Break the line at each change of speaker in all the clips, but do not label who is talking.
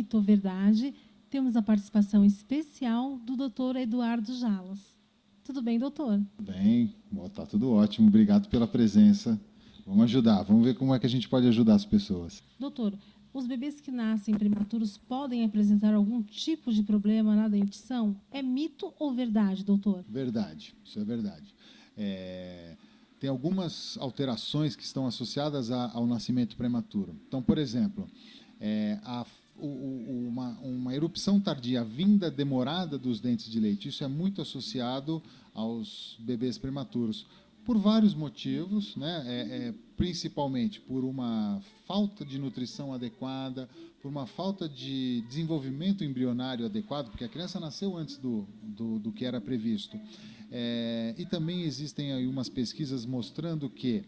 Mito ou Verdade, temos a participação especial do Dr. Eduardo Jalas. Tudo bem, doutor?
Bem, está tudo ótimo. Obrigado pela presença. Vamos ajudar, vamos ver como é que a gente pode ajudar as pessoas.
Doutor, os bebês que nascem prematuros podem apresentar algum tipo de problema na dentição? É mito ou verdade, doutor?
Verdade, isso é verdade. Tem algumas alterações que estão associadas ao nascimento prematuro. Então, por exemplo, uma erupção tardia, a vinda demorada dos dentes de leite, isso é muito associado aos bebês prematuros, por vários motivos, né? Principalmente por uma falta de nutrição adequada, por uma falta de desenvolvimento embrionário adequado, porque a criança nasceu antes do que era previsto. E também existem aí umas pesquisas mostrando que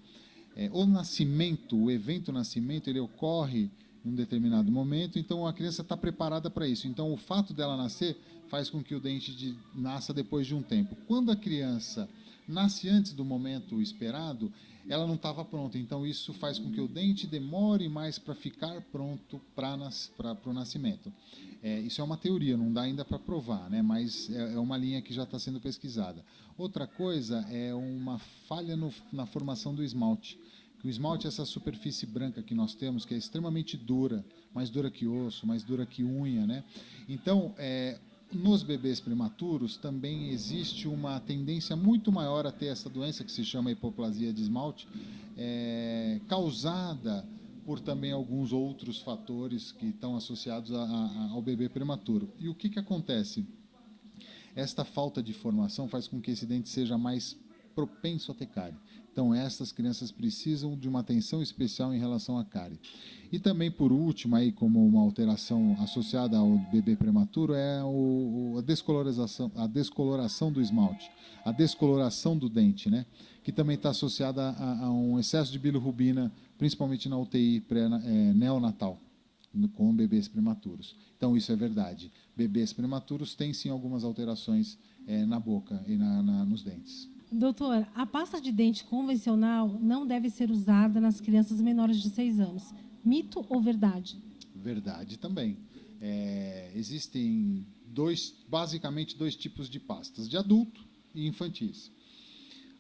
o evento nascimento, ele ocorre em um determinado momento, então a criança está preparada para isso. Então o fato dela nascer faz com que o dente nasça depois de um tempo. Quando a criança nasce antes do momento esperado, ela não estava pronta. Então isso faz com que o dente demore mais para ficar pronto para o nascimento. Isso é uma teoria, não dá ainda para provar, né? Mas é uma linha que já está sendo pesquisada. Outra coisa é uma falha na formação do esmalte. O esmalte é essa superfície branca que nós temos, que é extremamente dura, mais dura que osso, mais dura que unha, né? Então, nos bebês prematuros também existe uma tendência muito maior a ter essa doença que se chama hipoplasia de esmalte, causada por também alguns outros fatores que estão associados ao bebê prematuro. E o que acontece? Esta falta de formação faz com que esse dente seja mais propenso a ter cárie. Então, essas crianças precisam de uma atenção especial em relação à cárie. E também, por último, aí, como uma alteração associada ao bebê prematuro, é a descoloração do esmalte, a descoloração do dente, né? Que também está associada a um excesso de bilirrubina, principalmente na UTI neonatal, com bebês prematuros. Então, isso é verdade. Bebês prematuros têm, sim, algumas alterações na boca e nos dentes.
Doutor, a pasta de dente convencional não deve ser usada nas crianças menores de 6 anos. Mito ou verdade?
Verdade também. Existem basicamente dois tipos de pastas, de adulto e infantis.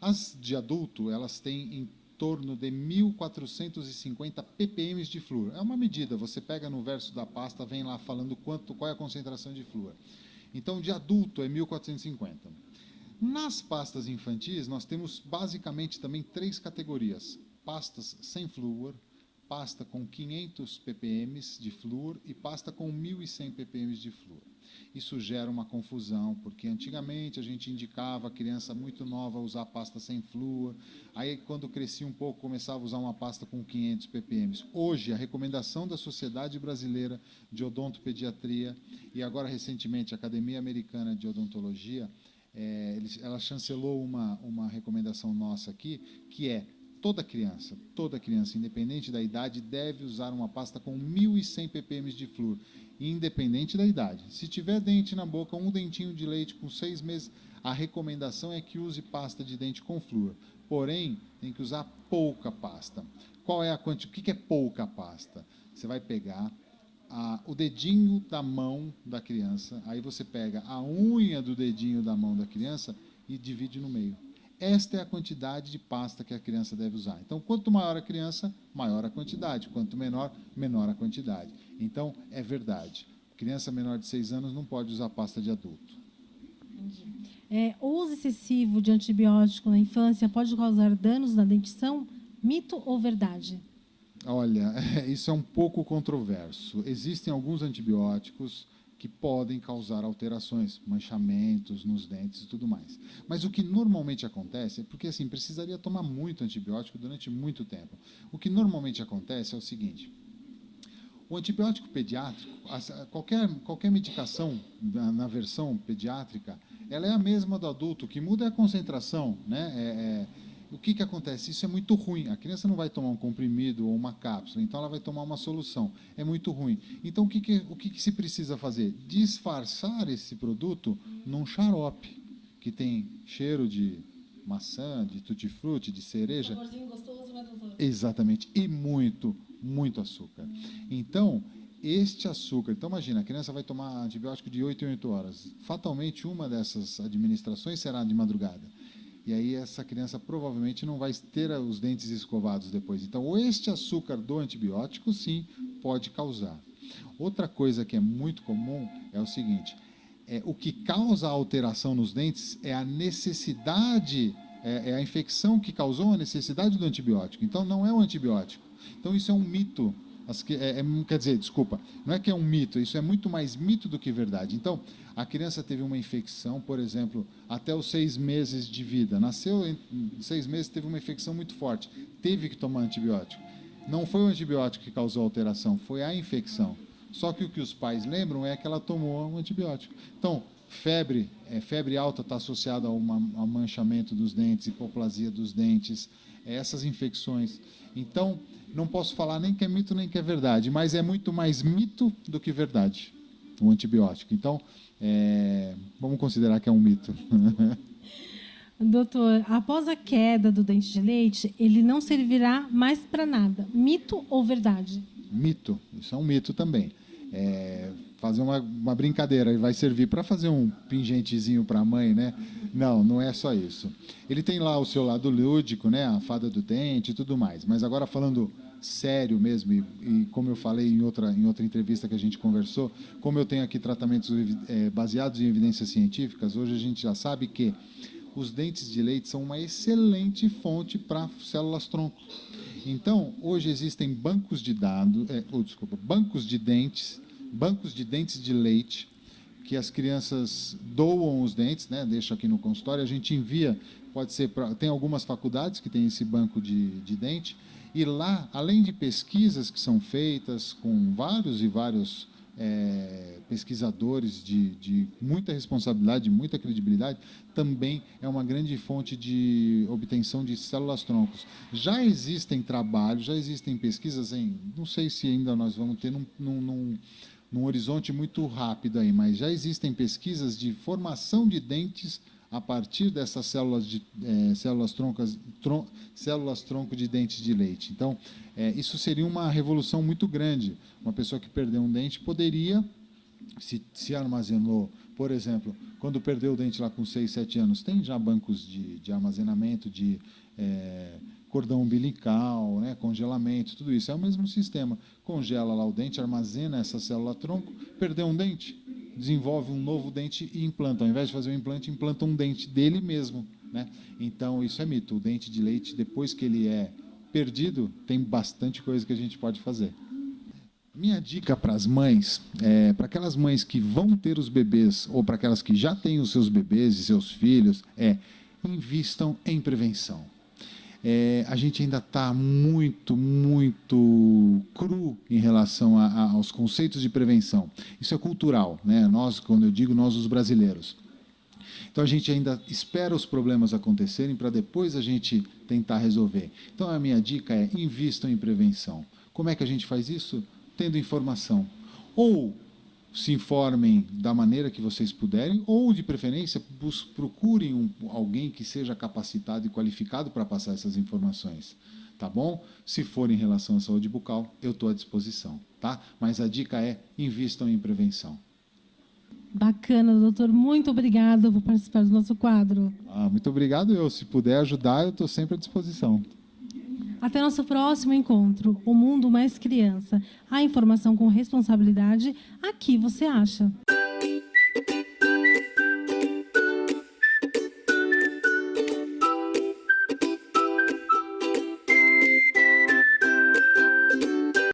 As de adulto, elas têm em torno de 1.450 ppm de flúor. É uma medida, você pega no verso da pasta, vem lá falando qual é a concentração de flúor. Então, de adulto é 1.450. Nas pastas infantis, nós temos basicamente também 3 categorias. Pastas sem flúor, pasta com 500 ppm de flúor e pasta com 1.100 ppm de flúor. Isso gera uma confusão, porque antigamente a gente indicava a criança muito nova a usar pasta sem flúor, aí quando crescia um pouco começava a usar uma pasta com 500 ppm. Hoje, a recomendação da Sociedade Brasileira de Odontopediatria e agora recentemente a Academia Americana de Odontologia, ela chancelou uma recomendação nossa aqui, que é toda criança, independente da idade, deve usar uma pasta com 1.100 ppm de flúor, independente da idade. Se tiver dente na boca, um dentinho de leite com 6 meses, a recomendação é que use pasta de dente com flúor. Porém, tem que usar pouca pasta. Qual é a quantidade? O que é pouca pasta? Você vai pegar o dedinho da mão da criança, aí você pega a unha do dedinho da mão da criança e divide no meio. Esta é a quantidade de pasta que a criança deve usar. Então, quanto maior a criança, maior a quantidade. Quanto menor, menor a quantidade. Então, é verdade. Criança menor de 6 anos não pode usar pasta de adulto.
O uso excessivo de antibiótico na infância pode causar danos na dentição? Mito ou verdade?
Olha, isso é um pouco controverso. Existem alguns antibióticos que podem causar alterações, manchamentos nos dentes e tudo mais. Mas o que normalmente acontece, porque assim, precisaria tomar muito antibiótico durante muito tempo. O que normalmente acontece é o seguinte: o antibiótico pediátrico, qualquer medicação na versão pediátrica, ela é a mesma do adulto, o que muda é a concentração, né? O que acontece? Isso é muito ruim. A criança não vai tomar um comprimido ou uma cápsula, então ela vai tomar uma solução. É muito ruim. Então, o que se precisa fazer? Disfarçar esse produto num xarope, que tem cheiro de maçã, de tutti-frutti, de cereja.
Saborzinho gostoso, né, doutor?
Exatamente. E muito, muito açúcar. Então, este açúcar. Então, imagina, a criança vai tomar antibiótico de 8 em 8 horas. Fatalmente, uma dessas administrações será de madrugada. E aí, essa criança provavelmente não vai ter os dentes escovados depois. Então, este açúcar do antibiótico, sim, pode causar. Outra coisa que é muito comum é o seguinte: o que causa a alteração nos dentes é a necessidade, é a infecção que causou a necessidade do antibiótico. Então, não é o antibiótico. Então, isso é um mito. Quer dizer, desculpa, não é que é um mito, isso é muito mais mito do que verdade. Então, a criança teve uma infecção, por exemplo, até os 6 meses de vida. Nasceu em 6 meses, teve uma infecção muito forte, teve que tomar antibiótico. Não foi o antibiótico que causou a alteração, foi a infecção. Só que o que os pais lembram é que ela tomou um antibiótico. Então, febre alta está associada ao manchamento dos dentes, hipoplasia dos dentes, essas infecções. Então, não posso falar nem que é mito nem que é verdade, mas é muito mais mito do que verdade, o antibiótico. Então, vamos considerar que é um mito.
Doutor, após a queda do dente de leite, ele não servirá mais para nada. Mito ou verdade?
Mito, isso é um mito também. Fazer uma brincadeira, ele vai servir para fazer um pingentezinho para a mãe, né? Não, não é só isso. Ele tem lá o seu lado lúdico, né? A fada do dente e tudo mais. Mas agora falando sério mesmo, e como eu falei em outra entrevista que a gente conversou, como eu tenho aqui tratamentos baseados em evidências científicas, hoje a gente já sabe que os dentes de leite são uma excelente fonte para células-tronco. Então, hoje existem bancos de dentes de leite, que as crianças doam os dentes, né? Deixa aqui no consultório, a gente envia, tem algumas faculdades que tem esse banco de dente, e lá, além de pesquisas que são feitas com vários e vários pesquisadores de muita responsabilidade, de muita credibilidade, também é uma grande fonte de obtenção de células-troncos. Já existem trabalhos, já existem pesquisas, não sei se ainda nós vamos ter num horizonte muito rápido aí, mas já existem pesquisas de formação de dentes a partir dessas células-tronco de dentes de leite. Então, isso seria uma revolução muito grande. Uma pessoa que perdeu um dente poderia, se armazenou, por exemplo, quando perdeu o dente lá com 6, 7 anos, tem já bancos de armazenamento de cordão umbilical, né, congelamento, tudo isso. É o mesmo sistema. Congela lá o dente, armazena essa célula-tronco, perdeu um dente, desenvolve um novo dente e implanta. Ao invés de fazer um implante, implanta um dente dele mesmo, né? Então, isso é mito. O dente de leite, depois que ele é perdido, tem bastante coisa que a gente pode fazer. Minha dica para as mães, para aquelas mães que vão ter os bebês, ou para aquelas que já têm os seus bebês e seus filhos, invistam em prevenção. A gente ainda está muito cru em relação aos conceitos de prevenção. Isso é cultural, né? Nós, quando eu digo nós, os brasileiros. Então, a gente ainda espera os problemas acontecerem para depois a gente tentar resolver. Então, a minha dica é: invistam em prevenção. Como é que a gente faz isso? Tendo informação. Ou se informem da maneira que vocês puderem, ou, de preferência, procurem alguém que seja capacitado e qualificado para passar essas informações. Tá bom? Se for em relação à saúde bucal, eu estou à disposição. Tá? Mas a dica é: invistam em prevenção.
Bacana, doutor. Muito obrigada por participar do nosso quadro.
Muito obrigado. Se puder ajudar, eu estou sempre à disposição.
Até nosso próximo encontro. O Mundo Mais Criança. A informação com responsabilidade, aqui você acha.